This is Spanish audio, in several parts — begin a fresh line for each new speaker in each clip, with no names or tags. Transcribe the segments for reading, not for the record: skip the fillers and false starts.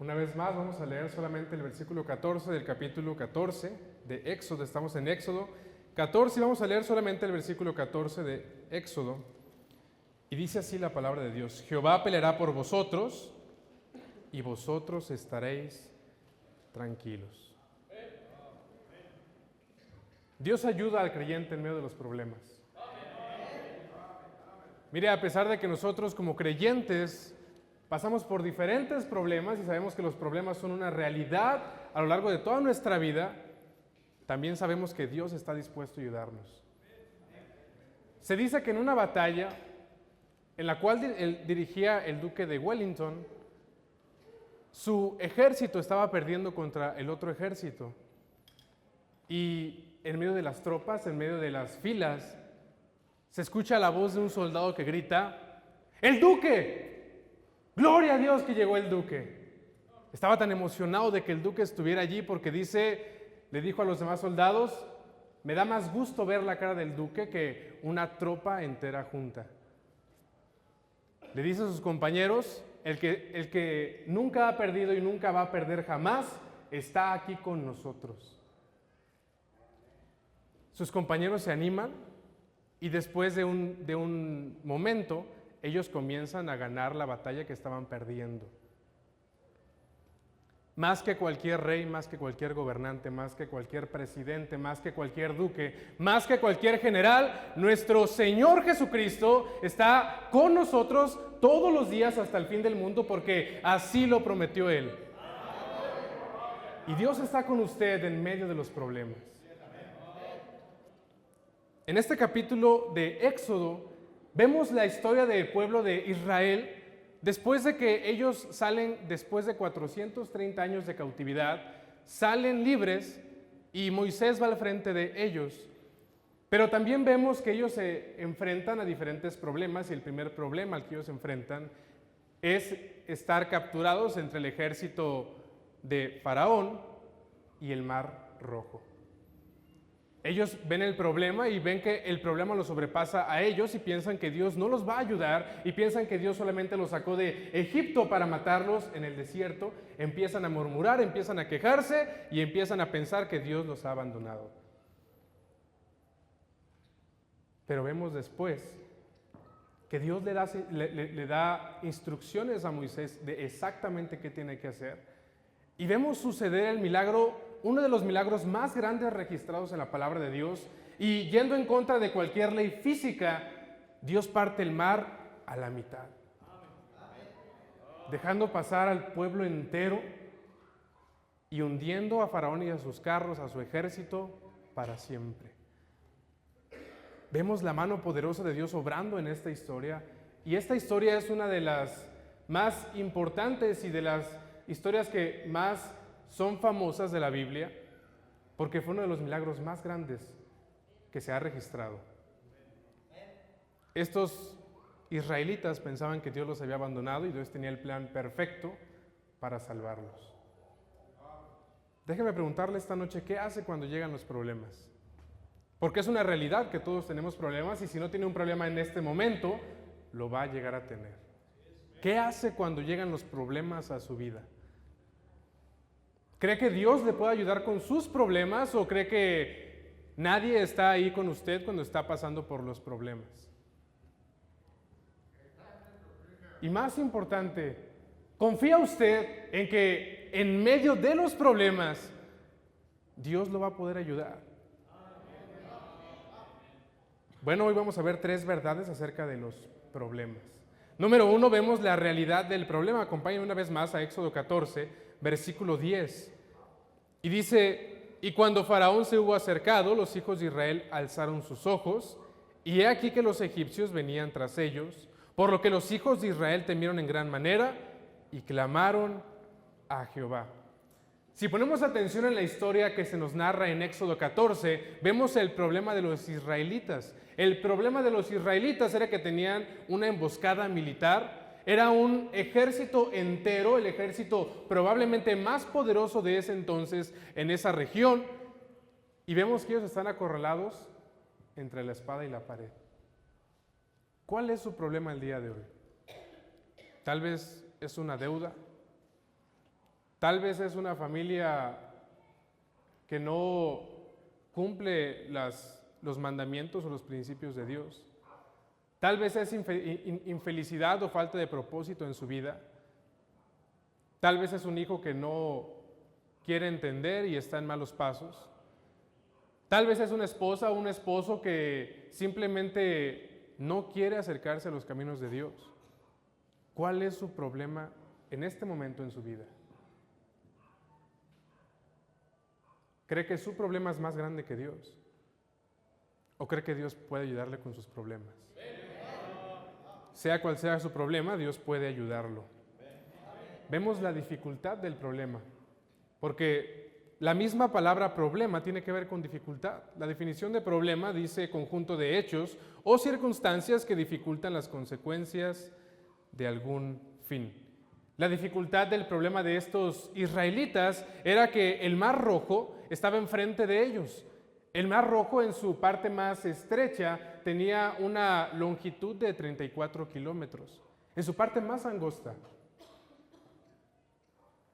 Una vez más vamos a leer solamente el versículo 14 del capítulo 14 de Éxodo. Estamos en Éxodo 14 y vamos a leer solamente el versículo 14 de Éxodo. Y dice así la palabra de Dios: Jehová peleará por vosotros y vosotros estaréis tranquilos. Dios ayuda al creyente en medio de los problemas. Mire, a pesar de que nosotros como creyentes pasamos por diferentes problemas y sabemos que los problemas son una realidad a lo largo de toda nuestra vida, también sabemos que Dios está dispuesto a ayudarnos. Se dice que en una batalla en la cual dirigía el duque de Wellington, su ejército estaba perdiendo contra el otro ejército. Y en medio de las tropas, en medio de las filas, se escucha la voz de un soldado que grita: ¡El duque! ¡Gloria a Dios que llegó el duque! Estaba tan emocionado de que el duque estuviera allí porque le dijo a los demás soldados: me da más gusto ver la cara del duque que una tropa entera junta. Le dice a sus compañeros: el que nunca ha perdido y nunca va a perder jamás, está aquí con nosotros. Sus compañeros se animan y después de un momento, ellos comienzan a ganar la batalla que estaban perdiendo. Más que cualquier rey, más que cualquier gobernante, más que cualquier presidente, más que cualquier duque, más que cualquier general, nuestro Señor Jesucristo está con nosotros todos los días hasta el fin del mundo, porque así lo prometió Él. Y Dios está con usted en medio de los problemas. En este capítulo de Éxodo vemos la historia del pueblo de Israel después de que ellos salen, después de 430 años de cautividad, salen libres y Moisés va al frente de ellos. Pero también vemos que ellos se enfrentan a diferentes problemas y el primer problema al que ellos se enfrentan es estar capturados entre el ejército de Faraón y el Mar Rojo. Ellos ven el problema y ven que el problema los sobrepasa a ellos y piensan que Dios no los va a ayudar y piensan que Dios solamente los sacó de Egipto para matarlos en el desierto. Empiezan a murmurar, empiezan a quejarse y empiezan a pensar que Dios los ha abandonado. Pero vemos después que Dios le da instrucciones a Moisés de exactamente qué tiene que hacer. Y vemos suceder el milagro, uno de los milagros más grandes registrados en la palabra de Dios, y yendo en contra de cualquier ley física, Dios parte el mar a la mitad, dejando pasar al pueblo entero y hundiendo a Faraón y a sus carros, a su ejército, para siempre. Vemos la mano poderosa de Dios obrando en esta historia, y esta historia es una de las más importantes y de las historias que más son famosas de la Biblia, porque fue uno de los milagros más grandes que se ha registrado. Estos israelitas pensaban que Dios los había abandonado y Dios tenía el plan perfecto para salvarlos. Déjeme preguntarle esta noche, ¿qué hace cuando llegan los problemas? Porque es una realidad que todos tenemos problemas y si no tiene un problema en este momento, lo va a llegar a tener. ¿Qué hace cuando llegan los problemas a su vida? ¿Cree que Dios le puede ayudar con sus problemas o cree que nadie está ahí con usted cuando está pasando por los problemas? Y más importante, ¿confía usted en que en medio de los problemas Dios lo va a poder ayudar? Bueno, hoy vamos a ver 3 verdades acerca de los problemas. Número 1, vemos la realidad del problema. Acompáñenme una vez más a Éxodo 14, versículo 10. Y dice: y cuando Faraón se hubo acercado, los hijos de Israel alzaron sus ojos, y he aquí que los egipcios venían tras ellos, por lo que los hijos de Israel temieron en gran manera y clamaron a Jehová. Si ponemos atención en la historia que se nos narra en Éxodo 14, vemos el problema de los israelitas. El problema de los israelitas era que tenían una emboscada militar. Era un ejército entero, el ejército probablemente más poderoso de ese entonces en esa región. Y vemos que ellos están acorralados entre la espada y la pared. ¿Cuál es su problema el día de hoy? Tal vez es una deuda, Tal vez es una familia que no cumple los mandamientos o los principios de Dios. Tal vez es infelicidad o falta de propósito en su vida. Tal vez es un hijo que no quiere entender y está en malos pasos. Tal vez es una esposa o un esposo que simplemente no quiere acercarse a los caminos de Dios. ¿Cuál es su problema en este momento en su vida? ¿Cree que su problema es más grande que Dios? ¿O cree que Dios puede ayudarle con sus problemas? Sea cual sea su problema, Dios puede ayudarlo. Vemos la dificultad del problema, porque la misma palabra problema tiene que ver con dificultad. La definición de problema dice conjunto de hechos o circunstancias que dificultan las consecuencias de algún fin. La dificultad del problema de estos israelitas era que el Mar Rojo estaba enfrente de ellos. El Mar Rojo en su parte más estrecha tenía una longitud de 34 kilómetros. En su parte más angosta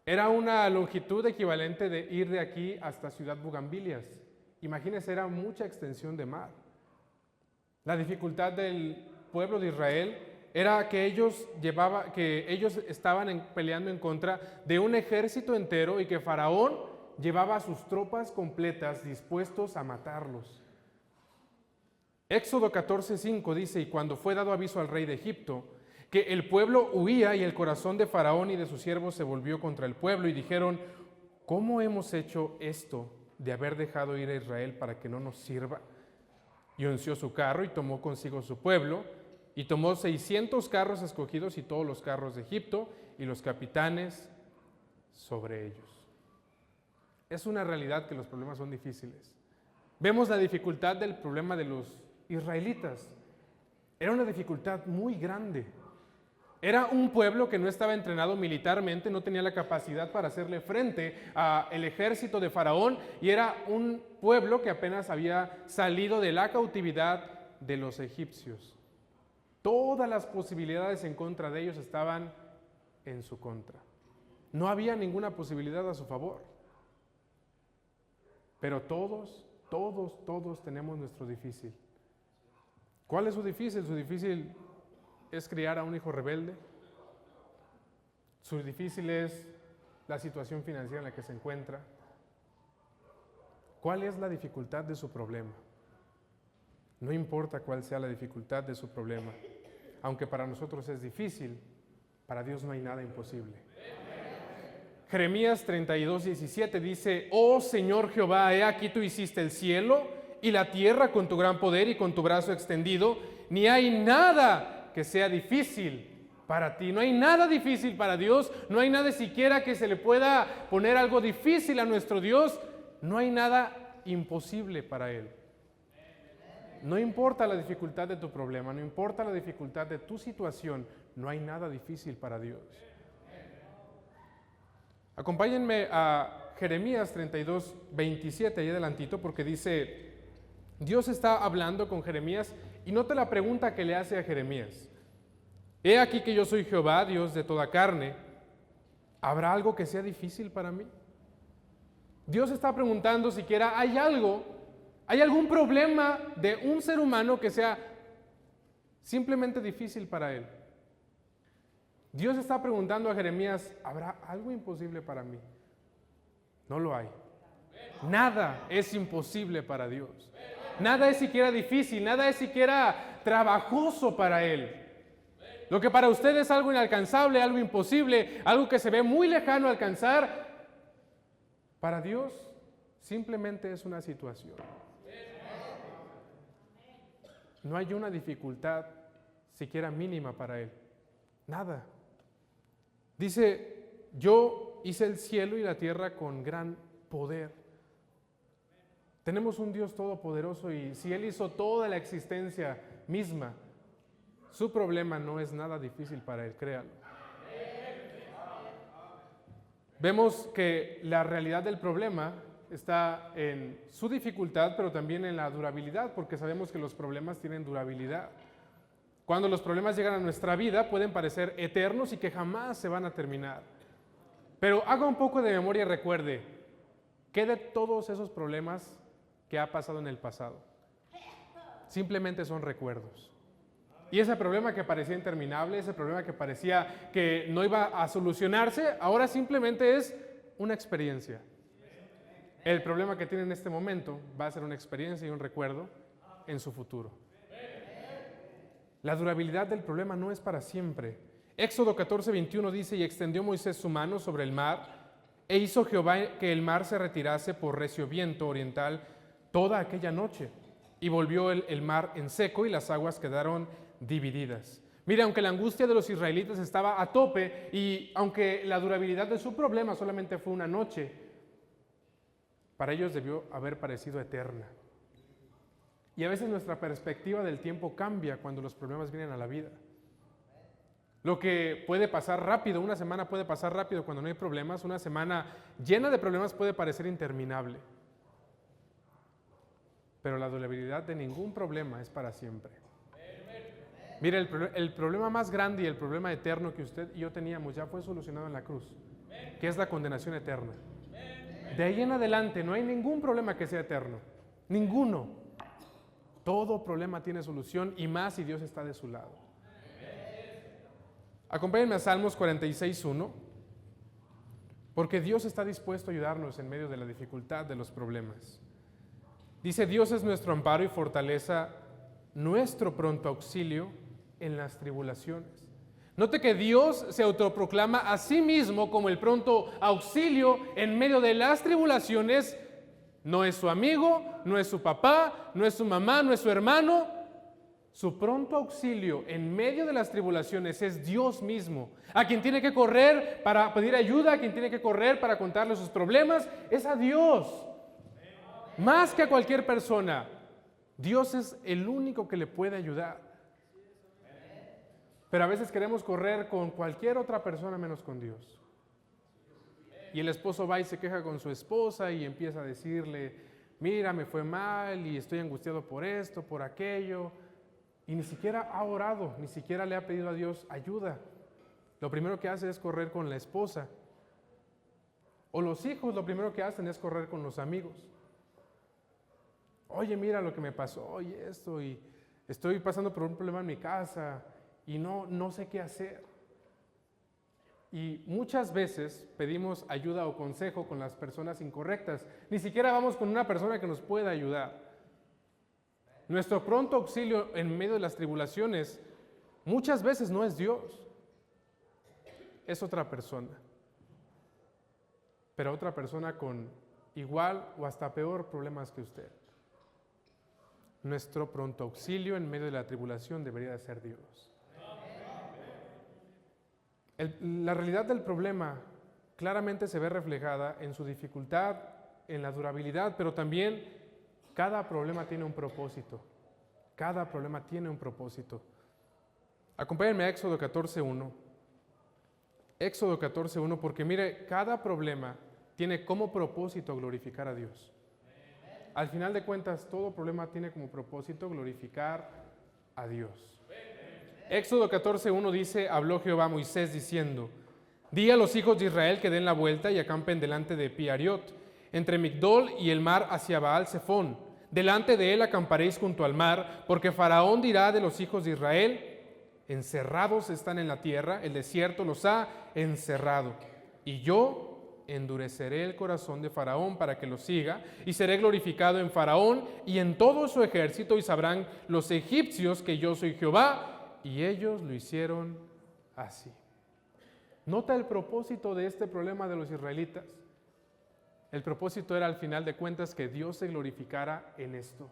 era una longitud equivalente de ir de aquí hasta Ciudad Bugambilias. Imagínense, era mucha extensión de mar. La dificultad del pueblo de Israel era que ellos estaban peleando en contra de un ejército entero y que Faraón llevaba a sus tropas completas dispuestos a matarlos. Éxodo 14:5 dice: y cuando fue dado aviso al rey de Egipto que el pueblo huía y el corazón de Faraón y de sus siervos se volvió contra el pueblo y dijeron: ¿cómo hemos hecho esto de haber dejado ir a Israel para que no nos sirva? Y unció su carro y tomó consigo su pueblo y tomó 600 carros escogidos y todos los carros de Egipto y los capitanes sobre ellos. Es una realidad que los problemas son difíciles. Vemos la dificultad del problema de los israelitas. Era una dificultad muy grande. Era un pueblo que no estaba entrenado militarmente, no tenía la capacidad para hacerle frente al ejército de Faraón, y era un pueblo que apenas había salido de la cautividad de los egipcios. Todas las posibilidades en contra de ellos estaban en su contra. No había ninguna posibilidad a su favor. Pero todos tenemos nuestro difícil. ¿Cuál es su difícil? Su difícil es criar a un hijo rebelde. Su difícil es la situación financiera en la que se encuentra. ¿Cuál es la dificultad de su problema? No importa cuál sea la dificultad de su problema. Aunque para nosotros es difícil, para Dios no hay nada imposible. Jeremías 32:17 dice: oh Señor Jehová, he aquí tú hiciste el cielo y la tierra con tu gran poder y con tu brazo extendido, ni hay nada que sea difícil para ti. No hay nada difícil para Dios, no hay nada siquiera que se le pueda poner algo difícil a nuestro Dios, no hay nada imposible para Él. No importa la dificultad de tu problema, no importa la dificultad de tu situación, no hay nada difícil para Dios. Acompáñenme a Jeremías 32:27, ahí adelantito, porque dice, Dios está hablando con Jeremías y nota la pregunta que le hace a Jeremías. He aquí que yo soy Jehová, Dios de toda carne. ¿Habrá algo que sea difícil para mí? Dios está preguntando siquiera, ¿hay algún problema de un ser humano que sea simplemente difícil para él? Dios está preguntando a Jeremías, ¿habrá algo imposible para mí? No lo hay. Nada es imposible para Dios. Nada es siquiera difícil, nada es siquiera trabajoso para Él. Lo que para usted es algo inalcanzable, algo imposible, algo que se ve muy lejano a alcanzar, para Dios simplemente es una situación. No hay una dificultad siquiera mínima para Él. Nada. Dice, yo hice el cielo y la tierra con gran poder. Tenemos un Dios todopoderoso y si Él hizo toda la existencia misma, su problema no es nada difícil para Él, créalo. Vemos que la realidad del problema está en su dificultad, pero también en la durabilidad, porque sabemos que los problemas tienen durabilidad. Cuando los problemas llegan a nuestra vida, pueden parecer eternos y que jamás se van a terminar. Pero haga un poco de memoria y recuerde, ¿qué de todos esos problemas que ha pasado en el pasado? Simplemente son recuerdos. Y ese problema que parecía interminable, ese problema que parecía que no iba a solucionarse, ahora simplemente es una experiencia. El problema que tiene en este momento va a ser una experiencia y un recuerdo en su futuro. La durabilidad del problema no es para siempre. Éxodo 14:21 dice: y extendió Moisés su mano sobre el mar, e hizo Jehová que el mar se retirase por recio viento oriental toda aquella noche, y volvió el mar en seco, y las aguas quedaron divididas. Mira, aunque la angustia de los israelitas estaba a tope, y aunque la durabilidad de su problema solamente fue una noche, para ellos debió haber parecido eterna. Y a veces nuestra perspectiva del tiempo cambia cuando los problemas vienen a la vida. Lo que puede pasar rápido, una semana puede pasar rápido cuando no hay problemas, una semana llena de problemas puede parecer interminable. Pero la durabilidad de ningún problema es para siempre. Mire, el problema más grande y el problema eterno que usted y yo teníamos ya fue solucionado en la cruz, que es la condenación eterna. De ahí en adelante no hay ningún problema que sea eterno, ninguno. Todo problema tiene solución, y más si Dios está de su lado. Acompáñenme a Salmos 46:1, porque Dios está dispuesto a ayudarnos en medio de la dificultad de los problemas. Dice: Dios es nuestro amparo y fortaleza, nuestro pronto auxilio en las tribulaciones. Note que Dios se autoproclama a sí mismo como el pronto auxilio en medio de las tribulaciones. No es su amigo, no es su papá, no es su mamá, no es su hermano. Su pronto auxilio en medio de las tribulaciones es Dios mismo. A quien tiene que correr para pedir ayuda, a quien tiene que correr para contarle sus problemas, es a Dios. Más que a cualquier persona. Dios es el único que le puede ayudar. Pero a veces queremos correr con cualquier otra persona menos con Dios. Y el esposo va y se queja con su esposa y empieza a decirle: mira, me fue mal y estoy angustiado por esto, por aquello. Y ni siquiera ha orado, ni siquiera le ha pedido a Dios ayuda. Lo primero que hace es correr con la esposa. O los hijos lo primero que hacen es correr con los amigos. Oye, mira lo que me pasó y esto, y estoy pasando por un problema en mi casa y no sé qué hacer. Y muchas veces pedimos ayuda o consejo con las personas incorrectas. Ni siquiera vamos con una persona que nos pueda ayudar. Nuestro pronto auxilio en medio de las tribulaciones muchas veces no es Dios, es otra persona. Pero otra persona con igual o hasta peor problemas que usted. Nuestro pronto auxilio en medio de la tribulación debería de ser Dios. La realidad del problema claramente se ve reflejada en su dificultad, en la durabilidad, pero también cada problema tiene un propósito. Cada problema tiene un propósito. Acompáñenme a Éxodo 14:1. Éxodo 14:1, porque mire, cada problema tiene como propósito glorificar a Dios. Al final de cuentas, todo problema tiene como propósito glorificar a Dios. Éxodo 14:1 dice: habló Jehová a Moisés diciendo: di a los hijos de Israel que den la vuelta y acampen delante de Pi-Hariot, entre Migdol y el mar hacia Baal-Zephón. Delante de él acamparéis junto al mar, porque Faraón dirá de los hijos de Israel: encerrados están en la tierra, el desierto los ha encerrado. Y yo endureceré el corazón de Faraón para que lo siga, y seré glorificado en Faraón y en todo su ejército, y sabrán los egipcios que yo soy Jehová. Y ellos lo hicieron así. ¿Nota el propósito de este problema de los israelitas? El propósito era, al final de cuentas, que Dios se glorificara en esto.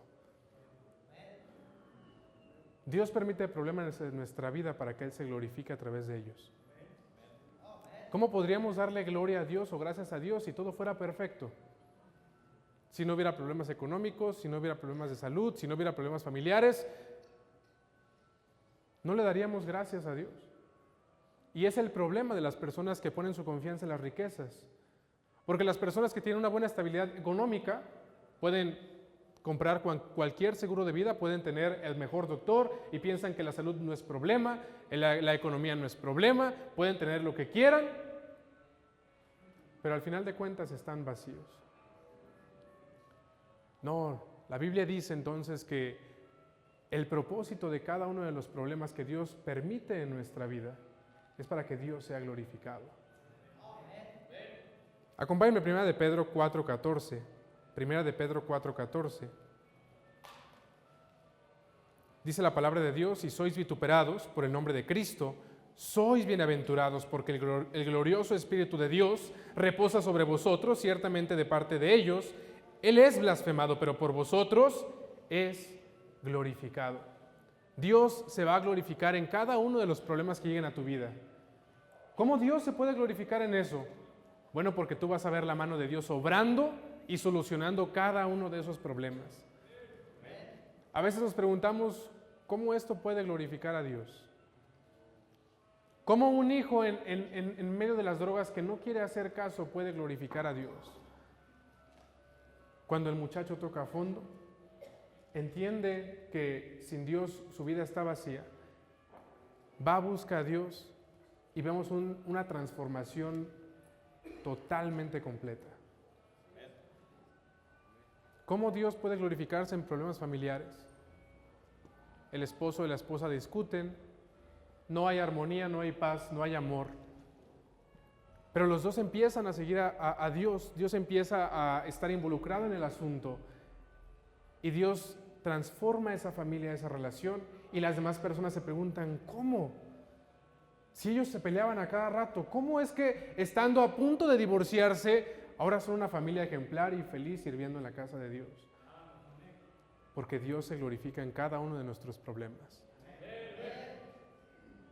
Dios permite problemas en nuestra vida para que Él se glorifique a través de ellos. ¿Cómo podríamos darle gloria a Dios o gracias a Dios si todo fuera perfecto? Si no hubiera problemas económicos, si no hubiera problemas de salud, si no hubiera problemas familiares, no le daríamos gracias a Dios. Y es el problema de las personas que ponen su confianza en las riquezas. Porque las personas que tienen una buena estabilidad económica pueden comprar cualquier seguro de vida, pueden tener el mejor doctor y piensan que la salud no es problema, la economía no es problema, pueden tener lo que quieran. pero al final de cuentas están vacíos. No, la Biblia dice entonces que el propósito de cada uno de los problemas que Dios permite en nuestra vida es para que Dios sea glorificado. Acompáñenme a 1 de Pedro 4:14. 1 de Pedro 4:14. Dice la palabra de Dios: si sois vituperados por el nombre de Cristo, sois bienaventurados, porque el glorioso Espíritu de Dios reposa sobre vosotros, ciertamente de parte de ellos. Él es blasfemado, pero por vosotros es glorificado. Dios se va a glorificar en cada uno de los problemas que lleguen a tu vida. ¿Cómo Dios se puede glorificar en eso? Bueno, porque tú vas a ver la mano de Dios obrando y solucionando cada uno de esos problemas. A veces nos preguntamos, ¿cómo esto puede glorificar a Dios? ¿Cómo un hijo en medio de las drogas que no quiere hacer caso puede glorificar a Dios? Cuando el muchacho toca a fondo, entiende que sin Dios su vida está vacía, va a buscar a Dios y vemos una transformación totalmente completa. ¿Cómo Dios puede glorificarse en problemas familiares? El esposo y la esposa discuten, no hay armonía, no hay paz, no hay amor. Pero los dos empiezan a seguir a Dios, Dios empieza a estar involucrado en el asunto y Dios transforma esa familia, esa relación, y las demás personas se preguntan, ¿cómo? Si ellos se peleaban a cada rato, ¿cómo es que estando a punto de divorciarse, ahora son una familia ejemplar y feliz sirviendo en la casa de Dios? Porque Dios se glorifica en cada uno de nuestros problemas.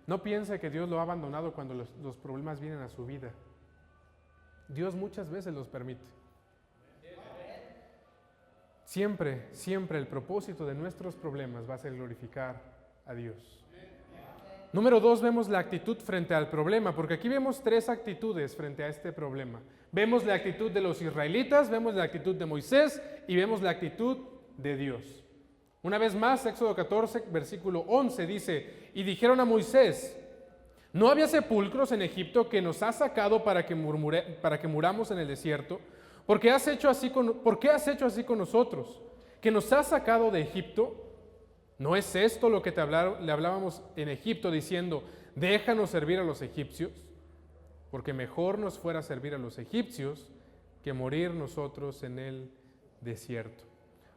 No piense que Dios lo ha abandonado cuando los problemas vienen a su vida. Dios muchas veces los permite. Siempre, siempre el propósito de nuestros problemas va a ser glorificar a Dios. Número 2, vemos la actitud frente al problema, porque aquí vemos 3 actitudes frente a este problema. Vemos la actitud de los israelitas, vemos la actitud de Moisés y vemos la actitud de Dios. Una vez más, Éxodo 14, versículo 11 dice, y dijeron a Moisés, ¿no había sepulcros en Egipto que nos has sacado para que muramos en el desierto? ¿Por qué has hecho así con nosotros? ¿Que nos has sacado de Egipto? ¿No es esto lo que le hablábamos en Egipto diciendo, déjanos servir a los egipcios? Porque mejor nos fuera servir a los egipcios que morir nosotros en el desierto.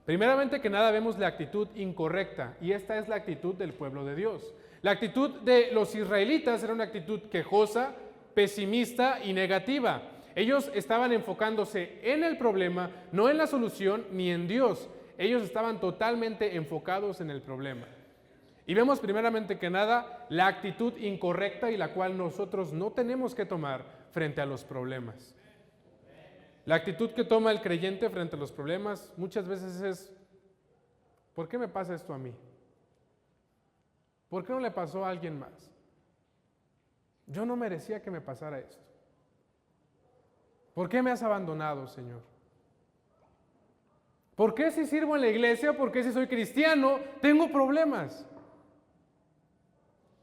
Primeramente que nada vemos la actitud incorrecta, y esta es la actitud del pueblo de Dios. La actitud de los israelitas era una actitud quejosa, pesimista y negativa. Ellos estaban enfocándose en el problema, no en la solución ni en Dios. Ellos estaban totalmente enfocados en el problema. Y vemos primeramente que nada la actitud incorrecta y la cual nosotros no tenemos que tomar frente a los problemas. La actitud que toma el creyente frente a los problemas muchas veces es, ¿por qué me pasa esto a mí? ¿Por qué no le pasó a alguien más? Yo no merecía que me pasara esto. ¿Por qué me has abandonado, Señor? ¿Por qué si sirvo en la iglesia, por qué si soy cristiano, tengo problemas?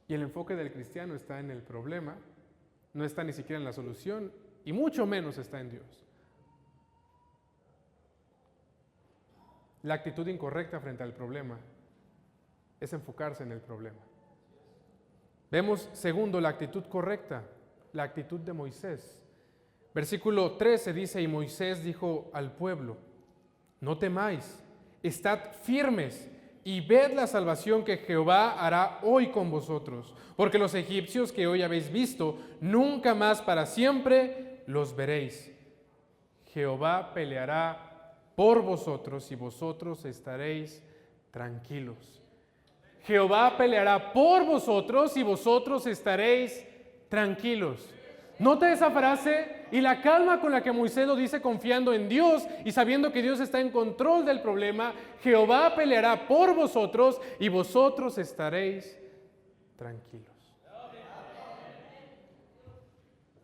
Y el enfoque del cristiano está en el problema, no está ni siquiera en la solución, y mucho menos está en Dios. La actitud incorrecta frente al problema es enfocarse en el problema. Vemos, segundo, la actitud correcta, la actitud de Moisés. Versículo 13 dice, y Moisés dijo al pueblo, no temáis, estad firmes y ved la salvación que Jehová hará hoy con vosotros, porque los egipcios que hoy habéis visto, nunca más para siempre los veréis. Jehová peleará por vosotros y vosotros estaréis tranquilos. Jehová peleará por vosotros y vosotros estaréis tranquilos. Nota esa frase y la calma con la que Moisés lo dice confiando en Dios y sabiendo que Dios está en control del problema. Jehová peleará por vosotros y vosotros estaréis tranquilos.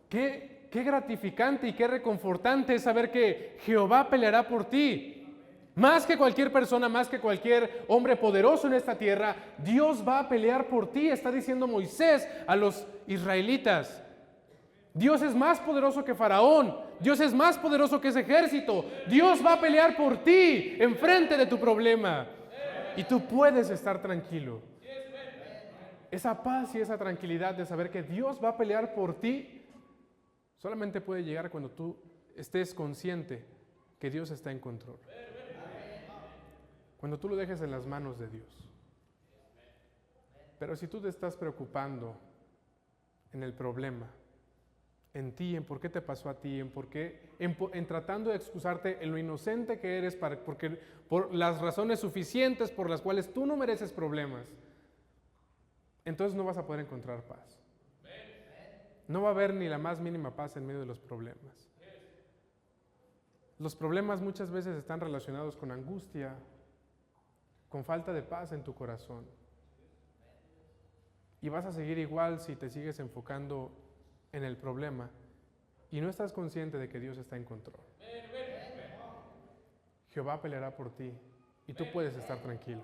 Qué gratificante y qué reconfortante es saber que Jehová peleará por ti. Más que cualquier persona, más que cualquier hombre poderoso en esta tierra, Dios va a pelear por ti, está diciendo Moisés a los israelitas. Dios es más poderoso que Faraón. Dios es más poderoso que ese ejército. Dios va a pelear por ti enfrente de tu problema. Y tú puedes estar tranquilo. Esa paz y esa tranquilidad de saber que Dios va a pelear por ti solamente puede llegar cuando tú estés consciente que Dios está en control. Cuando tú lo dejes en las manos de Dios. Pero si tú te estás preocupando en el problema, en ti, en por qué te pasó a ti, en tratando de excusarte en lo inocente que eres, por las razones suficientes por las cuales tú no mereces problemas, entonces no vas a poder encontrar paz. No va a haber ni la más mínima paz en medio de los problemas. Los problemas muchas veces están relacionados con angustia, con falta de paz en tu corazón. Y vas a seguir igual si te sigues enfocando en el problema y no estás consciente de que Dios está en control. Jehová peleará por ti y tú puedes estar tranquilo.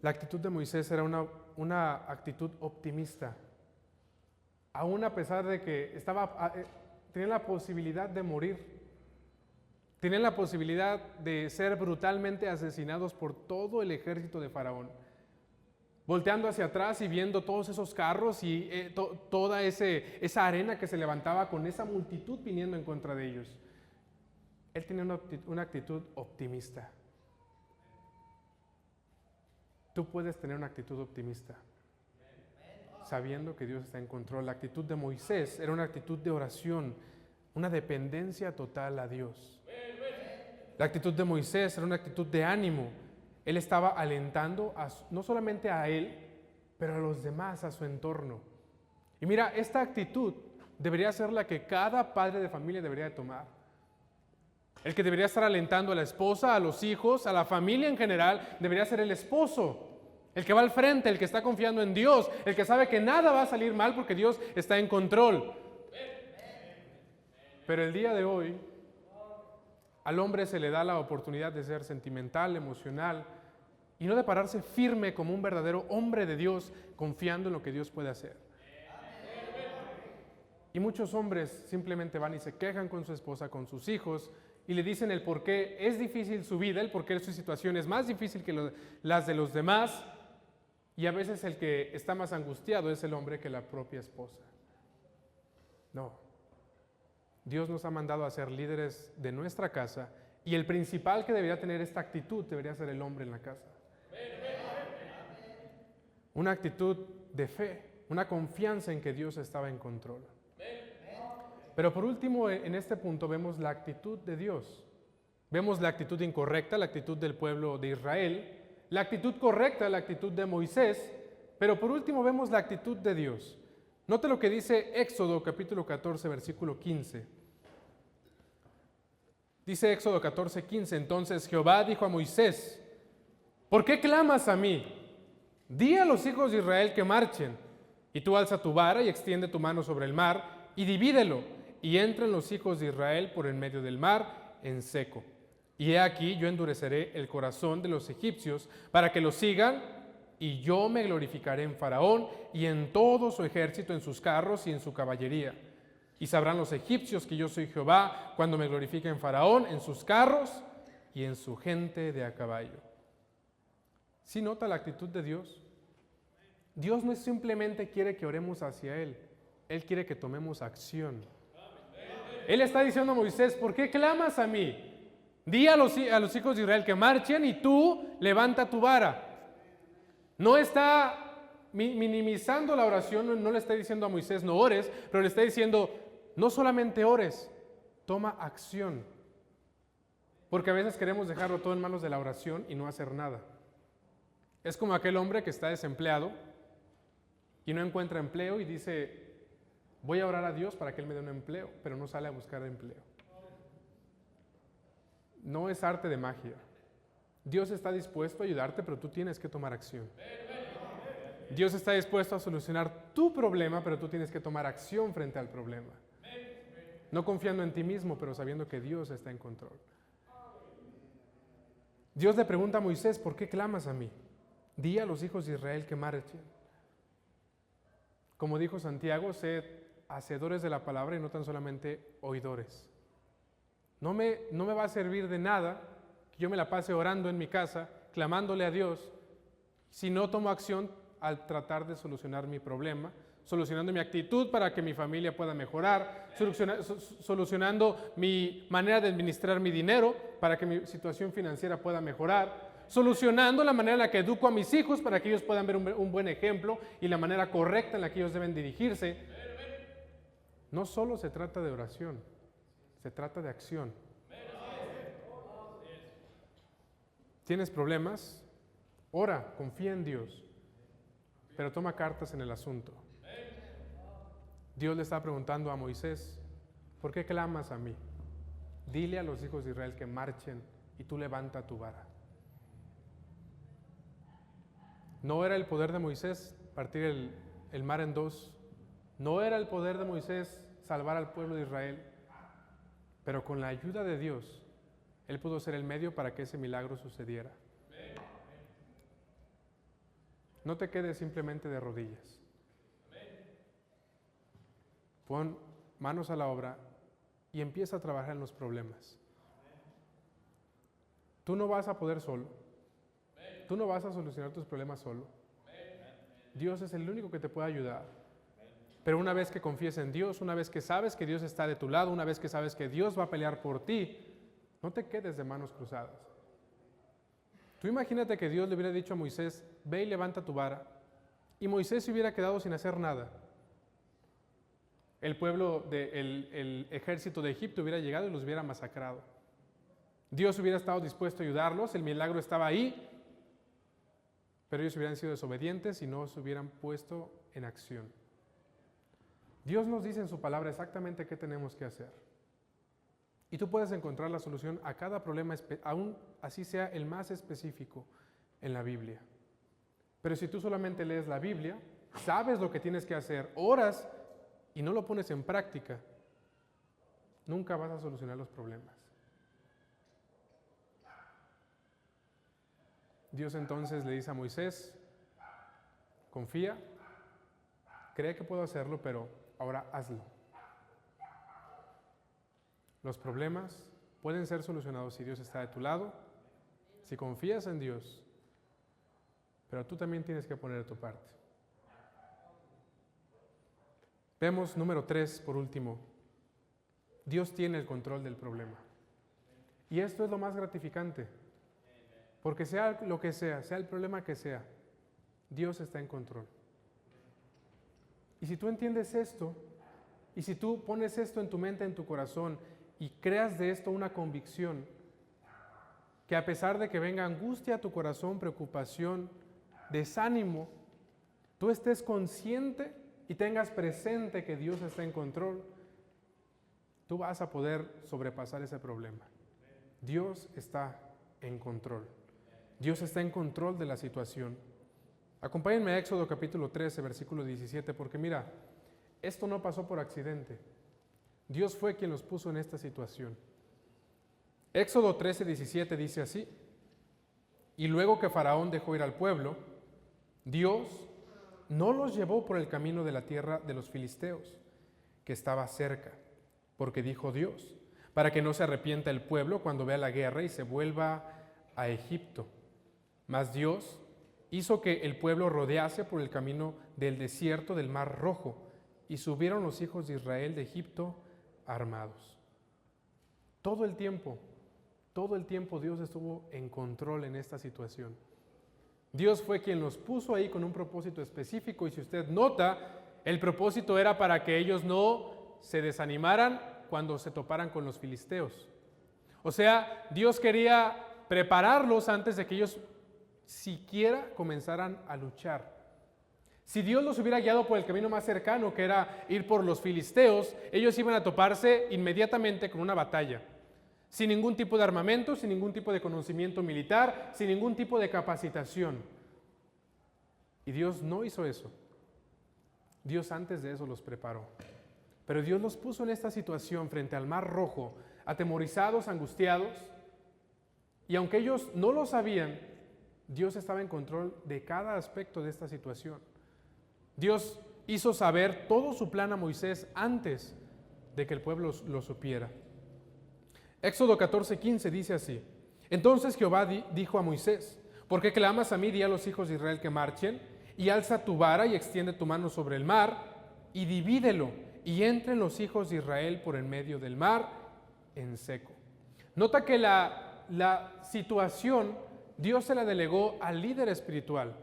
La actitud de Moisés era una actitud optimista. Aún a pesar de que tenía la posibilidad de morir, tenían la posibilidad de ser brutalmente asesinados por todo el ejército de Faraón. Volteando hacia atrás y viendo todos esos carros y toda esa arena que se levantaba con esa multitud viniendo en contra de ellos. Él tenía una actitud optimista. Tú puedes tener una actitud optimista, sabiendo que Dios está en control. La actitud de Moisés era una actitud de oración, una dependencia total a Dios. La actitud de Moisés era una actitud de ánimo. Él estaba alentando no solamente a él, pero a los demás, a su entorno. Y mira, esta actitud debería ser la que cada padre de familia debería de tomar. El que debería estar alentando a la esposa, a los hijos, a la familia en general, debería ser el esposo. El que va al frente, el que está confiando en Dios, el que sabe que nada va a salir mal porque Dios está en control. Pero el día de hoy, al hombre se le da la oportunidad de ser sentimental, emocional, y no de pararse firme como un verdadero hombre de Dios, confiando en lo que Dios puede hacer. Y muchos hombres simplemente van y se quejan con su esposa, con sus hijos, y le dicen el por qué es difícil su vida, el por qué su situación es más difícil que las de los demás, y a veces el que está más angustiado es el hombre que la propia esposa. No. Dios nos ha mandado a ser líderes de nuestra casa, y el principal que debería tener esta actitud debería ser el hombre en la casa. Una actitud de fe, una confianza en que Dios estaba en control. Pero por último, en este punto vemos la actitud de Dios. Vemos la actitud incorrecta, la actitud del pueblo de Israel, la actitud correcta, la actitud de Moisés, pero por último vemos la actitud de Dios. Note lo que dice Éxodo capítulo 14, versículo 15. Dice Éxodo 14, 15, entonces Jehová dijo a Moisés, ¿por qué clamas a mí? Di a los hijos de Israel que marchen, y tú alza tu vara y extiende tu mano sobre el mar, y divídelo, y entren los hijos de Israel por en medio del mar en seco. Y he aquí yo endureceré el corazón de los egipcios para que los sigan, y yo me glorificaré en Faraón y en todo su ejército, en sus carros y en su caballería. Y sabrán los egipcios que yo soy Jehová cuando me glorifique en Faraón, en sus carros y en su gente de a caballo. ¿Sí nota la actitud de Dios? Dios no simplemente quiere que oremos hacia Él, Él quiere que tomemos acción. Él está diciendo a Moisés, ¿por qué clamas a mí? Di a los hijos de Israel que marchen y tú levanta tu vara. No está minimizando la oración, no le está diciendo a Moisés no ores, pero le está diciendo no solamente ores, toma acción. Porque a veces queremos dejarlo todo en manos de la oración y no hacer nada. Es como aquel hombre que está desempleado y no encuentra empleo y dice, voy a orar a Dios para que Él me dé un empleo, pero no sale a buscar empleo. No es arte de magia. Dios está dispuesto a ayudarte, pero tú tienes que tomar acción. Dios está dispuesto a solucionar tu problema, pero tú tienes que tomar acción frente al problema. No confiando en ti mismo, pero sabiendo que Dios está en control. Dios le pregunta a Moisés, ¿por qué clamas a mí? Di a los hijos de Israel que marchen. Como dijo Santiago, sed hacedores de la palabra y no tan solamente oidores. No me va a servir de nada que yo me la pase orando en mi casa, clamándole a Dios, si no tomo acción al tratar de solucionar mi problema, solucionando mi actitud para que mi familia pueda mejorar, solucionando mi manera de administrar mi dinero para que mi situación financiera pueda mejorar, solucionando la manera en la que educo a mis hijos para que ellos puedan ver un buen ejemplo y la manera correcta en la que ellos deben dirigirse. No solo se trata de oración, se trata de acción. ¿Tienes problemas? Ora, confía en Dios, pero toma cartas en el asunto. Dios le está preguntando a Moisés, ¿por qué clamas a mí? Dile a los hijos de Israel que marchen y tú levanta tu vara. No era el poder de Moisés partir el mar en dos, no era el poder de Moisés salvar al pueblo de Israel, pero con la ayuda de Dios, Él pudo ser el medio para que ese milagro sucediera. No te quedes simplemente de rodillas. Pon manos a la obra y empieza a trabajar en los problemas. Tú no vas a poder solo. Tú no vas a solucionar tus problemas solo. Dios es el único que te puede ayudar. Pero una vez que confíes en Dios, una vez que sabes que Dios está de tu lado, una vez que sabes que Dios va a pelear por ti, no te quedes de manos cruzadas. Tú imagínate que Dios le hubiera dicho a Moisés, ve y levanta tu vara, y Moisés se hubiera quedado sin hacer nada. El pueblo, el ejército de Egipto hubiera llegado y los hubiera masacrado. Dios hubiera estado dispuesto a ayudarlos, el milagro estaba ahí, pero ellos hubieran sido desobedientes y no se hubieran puesto en acción. Dios nos dice en su palabra exactamente qué tenemos que hacer. Y tú puedes encontrar la solución a cada problema, aún así sea el más específico, en la Biblia. Pero si tú solamente lees la Biblia, sabes lo que tienes que hacer, oras y no lo pones en práctica, nunca vas a solucionar los problemas. Dios entonces le dice a Moisés, confía, cree que puedo hacerlo, pero ahora hazlo. Los problemas pueden ser solucionados si Dios está de tu lado, si confías en Dios, pero tú también tienes que poner tu parte. Vemos número 3, por último. Dios tiene el control del problema. Y esto es lo más gratificante. Porque sea lo que sea el problema que sea, Dios está en control. Y si tú entiendes esto, y si tú pones esto en tu mente, en tu corazón, y creas de esto una convicción, que a pesar de que venga angustia a tu corazón, preocupación, desánimo, tú estés consciente y tengas presente que Dios está en control, tú vas a poder sobrepasar ese problema. Dios está en control. Dios está en control de la situación. Acompáñenme a Éxodo capítulo 13, versículo 17, porque mira, esto no pasó por accidente. Dios fue quien los puso en esta situación. Éxodo 13, 17 dice así: y luego que Faraón dejó ir al pueblo, Dios no los llevó por el camino de la tierra de los filisteos, que estaba cerca, porque dijo Dios, para que no se arrepienta el pueblo cuando vea la guerra y se vuelva a Egipto. Mas Dios hizo que el pueblo rodease por el camino del desierto del Mar Rojo, y subieron los hijos de Israel de Egipto armados. Todo el tiempo Dios estuvo en control en esta situación. Dios fue quien los puso ahí con un propósito específico, y si usted nota, el propósito era para que ellos no se desanimaran cuando se toparan con los filisteos. O sea, Dios quería prepararlos antes de que ellos siquiera comenzaran a luchar. Si Dios los hubiera guiado por el camino más cercano, que era ir por los filisteos, ellos iban a toparse inmediatamente con una batalla, sin ningún tipo de armamento, sin ningún tipo de conocimiento militar, sin ningún tipo de capacitación. Y Dios no hizo eso. Dios antes de eso los preparó. Pero Dios los puso en esta situación frente al Mar Rojo, atemorizados, angustiados, y aunque ellos no lo sabían, Dios estaba en control de cada aspecto de esta situación. Dios hizo saber todo su plan a Moisés antes de que el pueblo lo supiera. Éxodo 14:15 dice así: Entonces Jehová dijo a Moisés: ¿por qué clamas a mí? Di a los hijos de Israel que marchen, y alza tu vara y extiende tu mano sobre el mar, y divídelo, y entren los hijos de Israel por en medio del mar en seco. Nota que la situación Dios se la delegó al líder espiritual.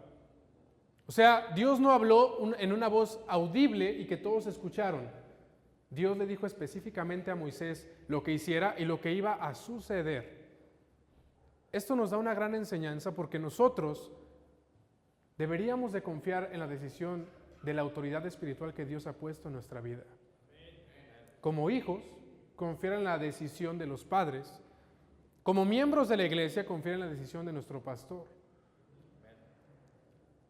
O sea, Dios no habló en una voz audible y que todos escucharon. Dios le dijo específicamente a Moisés lo que hiciera y lo que iba a suceder. Esto nos da una gran enseñanza porque nosotros deberíamos de confiar en la decisión de la autoridad espiritual que Dios ha puesto en nuestra vida. Como hijos, confiar en la decisión de los padres. Como miembros de la iglesia, confiar en la decisión de nuestro pastor.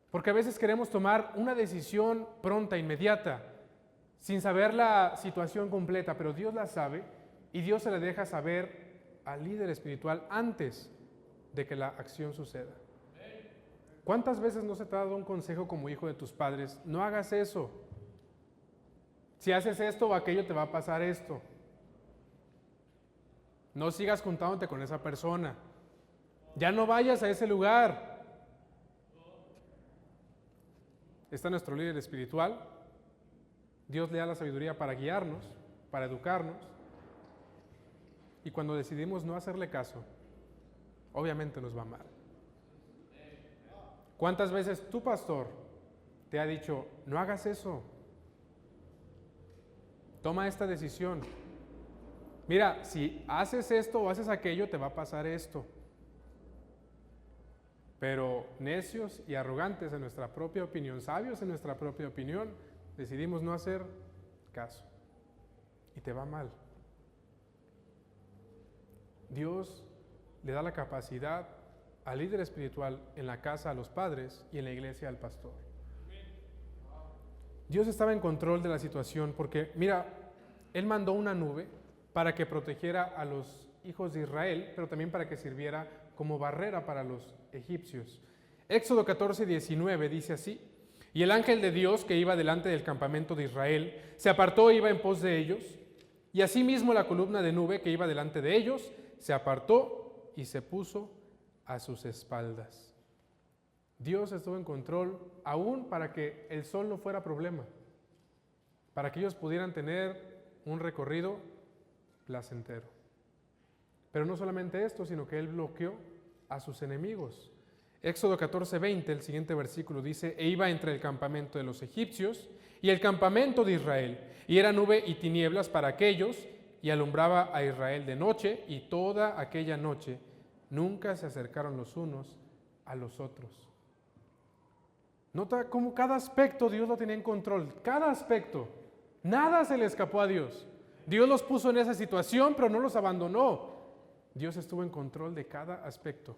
Porque a veces queremos tomar una decisión pronta, inmediata, sin saber la situación completa, pero Dios la sabe y Dios se la deja saber al líder espiritual antes de que la acción suceda. ¿Cuántas veces no se te ha dado un consejo como hijo de tus padres? No hagas eso. Si haces esto o aquello te va a pasar esto. No sigas juntándote con esa persona. Ya no vayas a ese lugar. Está nuestro líder espiritual. Dios le da la sabiduría para guiarnos, para educarnos. Y cuando decidimos no hacerle caso, obviamente nos va mal. ¿Cuántas veces tu pastor te ha dicho, no hagas eso? Toma esta decisión. Mira, si haces esto o haces aquello, te va a pasar esto. Pero necios y arrogantes en nuestra propia opinión, sabios en nuestra propia opinión, decidimos no hacer caso. Y te va mal. Dios le da la capacidad al líder espiritual en la casa a los padres y en la iglesia al pastor. Dios estaba en control de la situación porque, mira, Él mandó una nube para que protegiera a los hijos de Israel, pero también para que sirviera como barrera para los egipcios. Éxodo 14:19 dice así: Y el ángel de Dios que iba delante del campamento de Israel se apartó e iba en pos de ellos, y asimismo la columna de nube que iba delante de ellos se apartó y se puso a sus espaldas. Dios estuvo en control aún para que el sol no fuera problema, para que ellos pudieran tener un recorrido placentero. Pero no solamente esto, sino que Él bloqueó a sus enemigos. Éxodo 14:20, el siguiente versículo dice: E iba entre el campamento de los egipcios y el campamento de Israel, y era nube y tinieblas para aquellos, y alumbraba a Israel de noche, y toda aquella noche nunca se acercaron los unos a los otros. Nota cómo cada aspecto Dios lo tenía en control, cada aspecto. Nada se le escapó a Dios. Dios los puso en esa situación, pero no los abandonó. Dios estuvo en control de cada aspecto.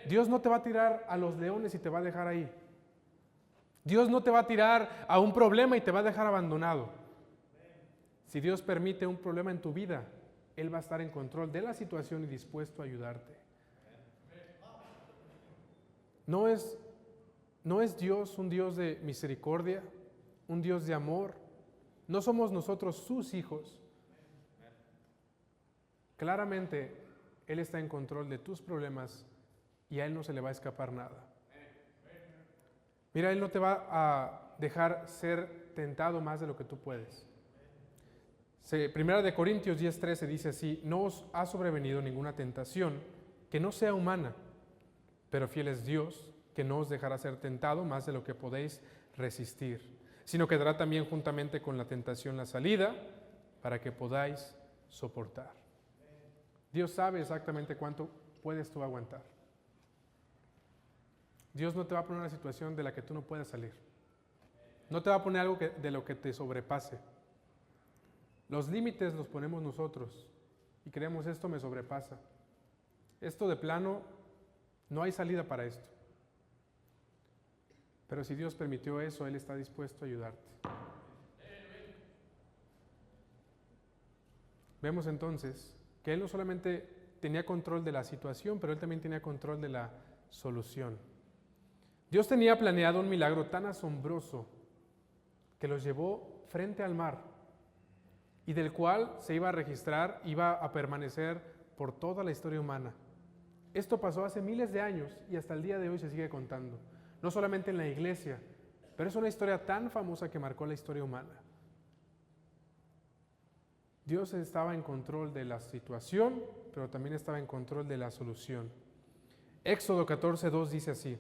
Dios no te va a tirar a los leones y te va a dejar ahí. Dios no te va a tirar a un problema y te va a dejar abandonado. Si Dios permite un problema en tu vida, Él va a estar en control de la situación y dispuesto a ayudarte. No es Dios un Dios de misericordia, un Dios de amor. No somos nosotros sus hijos. Claramente, Él está en control de tus problemas y a Él no se le va a escapar nada. Mira, Él no te va a dejar ser tentado más de lo que tú puedes. Primera de Corintios 10:13 dice así: No os ha sobrevenido ninguna tentación que no sea humana, pero fiel es Dios, que no os dejará ser tentado más de lo que podéis resistir, sino que dará también juntamente con la tentación la salida para que podáis soportar. Dios sabe exactamente cuánto puedes tú aguantar. Dios no te va a poner una situación de la que tú no puedas salir. No te va a poner algo de lo que te sobrepase. Los límites los ponemos nosotros y creemos: esto me sobrepasa. Esto de plano, no hay salida para esto. Pero si Dios permitió eso, Él está dispuesto a ayudarte. Vemos entonces que Él no solamente tenía control de la situación, pero Él también tenía control de la solución. Dios tenía planeado un milagro tan asombroso que los llevó frente al mar y del cual se iba a registrar, iba a permanecer por toda la historia humana. Esto pasó hace miles de años y hasta el día de hoy se sigue contando, no solamente en la iglesia, pero es una historia tan famosa que marcó la historia humana. Dios estaba en control de la situación, pero también estaba en control de la solución. Éxodo 14:2 dice así: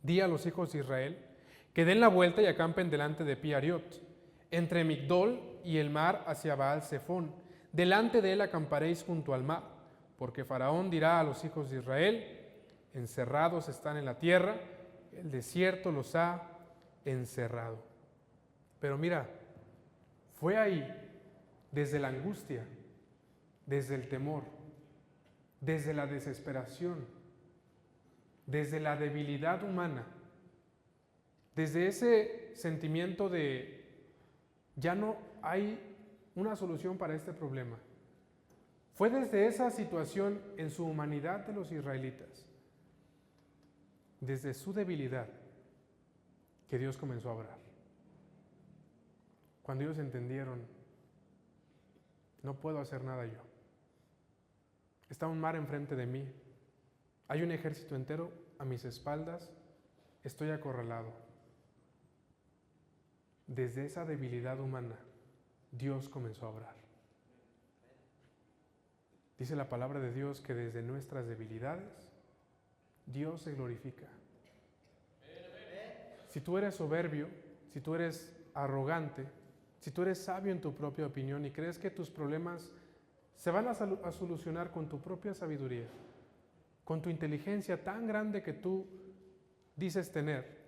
Di a los hijos de Israel que den la vuelta y acampen delante de Pi-Hariot, entre Migdol y el mar hacia Baal-Zephón. Delante de él acamparéis junto al mar, porque Faraón dirá a los hijos de Israel: encerrados están en la tierra, el desierto los ha encerrado. Pero mira, fue ahí, desde la angustia, desde el temor, desde la desesperación, desde la debilidad humana, desde ese sentimiento de ya no hay una solución para este problema. Fue desde esa situación en su humanidad de los israelitas, desde su debilidad, que Dios comenzó a obrar. Cuando ellos entendieron, no puedo hacer nada yo. Está un mar enfrente de mí, hay un ejército entero a mis espaldas, estoy acorralado. Desde esa debilidad humana, Dios comenzó a obrar. Dice la palabra de Dios que desde nuestras debilidades, Dios se glorifica. Si tú eres soberbio, si tú eres arrogante, si tú eres sabio en tu propia opinión y crees que tus problemas se van a solucionar con tu propia sabiduría, con tu inteligencia tan grande que tú dices tener,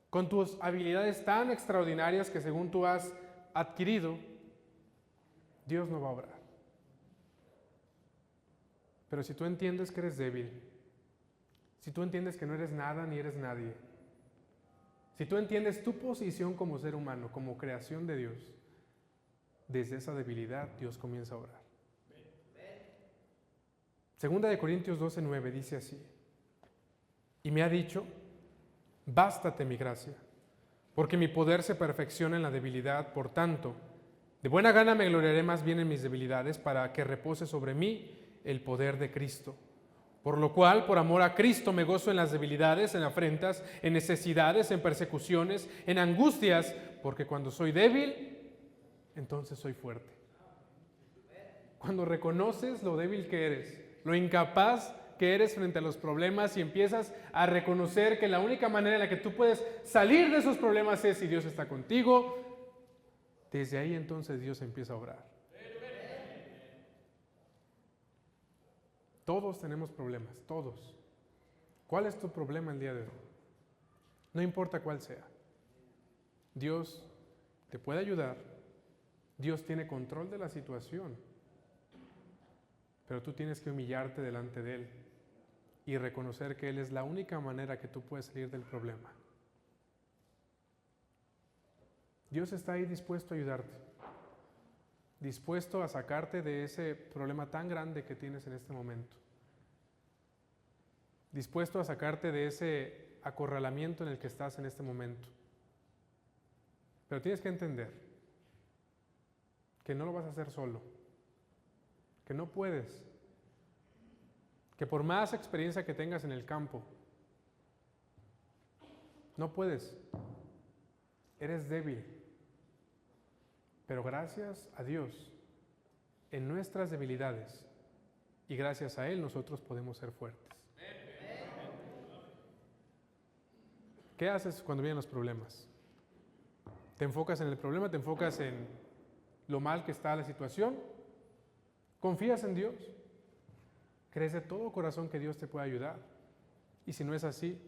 con tus habilidades tan extraordinarias que según tú has adquirido, Dios no va a obrar. Pero si tú entiendes que eres débil, si tú entiendes que no eres nada ni eres nadie, si tú entiendes tu posición como ser humano, como creación de Dios, desde esa debilidad Dios comienza a obrar. Segunda de Corintios 12:9 dice así: y me ha dicho, bástate mi gracia, porque mi poder se perfecciona en la debilidad. Por tanto, de buena gana me gloriaré más bien en mis debilidades, para que repose sobre mí el poder de Cristo. Por lo cual, por amor a Cristo, me gozo en las debilidades, en afrentas, en necesidades, en persecuciones, en angustias, porque cuando soy débil, entonces soy fuerte. Cuando reconoces lo débil que eres, lo incapaz que eres frente a los problemas y empiezas a reconocer que la única manera en la que tú puedes salir de esos problemas es si Dios está contigo, desde ahí entonces Dios empieza a obrar. Todos tenemos problemas, todos. ¿Cuál es tu problema el día de hoy? No importa cuál sea. Dios te puede ayudar. Dios tiene control de la situación. Pero tú tienes que humillarte delante de Él y reconocer que Él es la única manera que tú puedes salir del problema. Dios está ahí dispuesto a ayudarte, dispuesto a sacarte de ese problema tan grande que tienes en este momento, dispuesto a sacarte de ese acorralamiento en el que estás en este momento. Pero tienes que entender que no lo vas a hacer solo, que no puedes, que por más experiencia que tengas en el campo, no puedes, eres débil. Pero gracias a Dios, en nuestras debilidades y gracias a Él nosotros podemos ser fuertes. ¿Qué haces cuando vienen los problemas? ¿Te enfocas en el problema? ¿Te enfocas en lo mal que está la situación? ¿Confías en Dios? ¿Crees de todo corazón que Dios te puede ayudar? Y si no es así,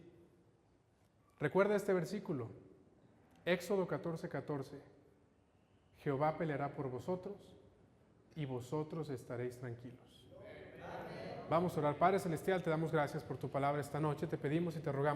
recuerda este versículo, Éxodo 14:14. Jehová peleará por vosotros y vosotros estaréis tranquilos. Vamos a orar. Padre Celestial, te damos gracias por tu palabra esta noche. Te pedimos y te rogamos